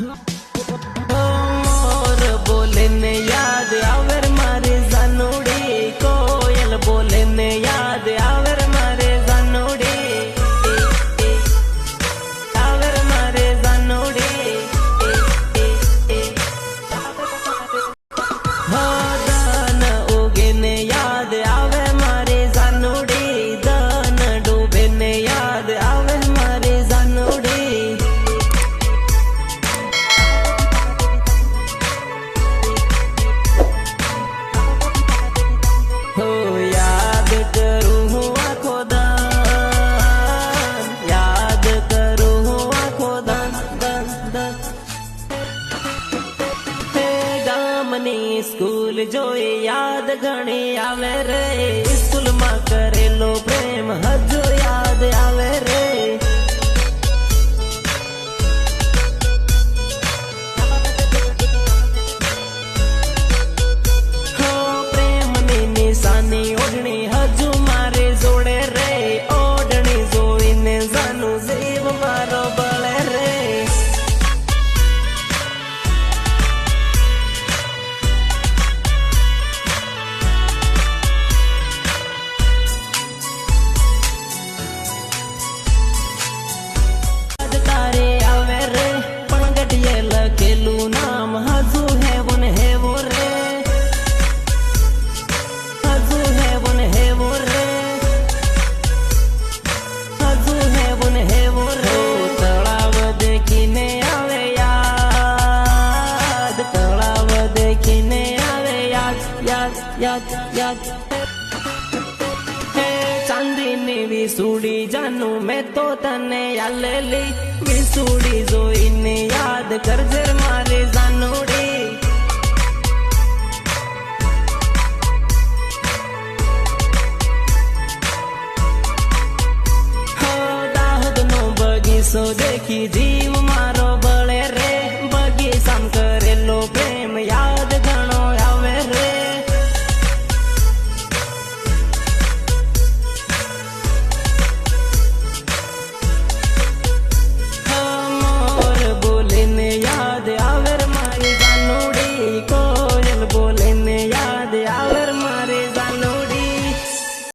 मोर बोले ने याद आवर मारे जानोड़ी, कोयल बोले ने याद आवर मारे जानोड़ी, आवर मारे जानोड़ी। दान उगे ने याद आवे मारे जानोड़ी, दान डूबे ने याद आवे मारे जानोड़ी। हो याद करूँ हूँ आँखों दान, याद करूँ हूँ आँखों दान, दान दान। हे गामनी स्कूल जोई याद घणी आवे रे, स्कूल में करेलो प्रेम हजू याद आवे रे। निशानी ओढ़नी हजू मारे जोड़े रे, ओढ़नी जोईने जानू जीव मारो बळे रे। याद तारे आवे रे, पण गटिये लखेलू नाम हजू है वन है वो रे, याद याद। हे चांदीनी विसूड़ी जानू मैं तो तने यालेली, विसूड़ी जोईने याद करजे मारे जानोड़ी। हो दाहोदनो बगीचो देखी जीव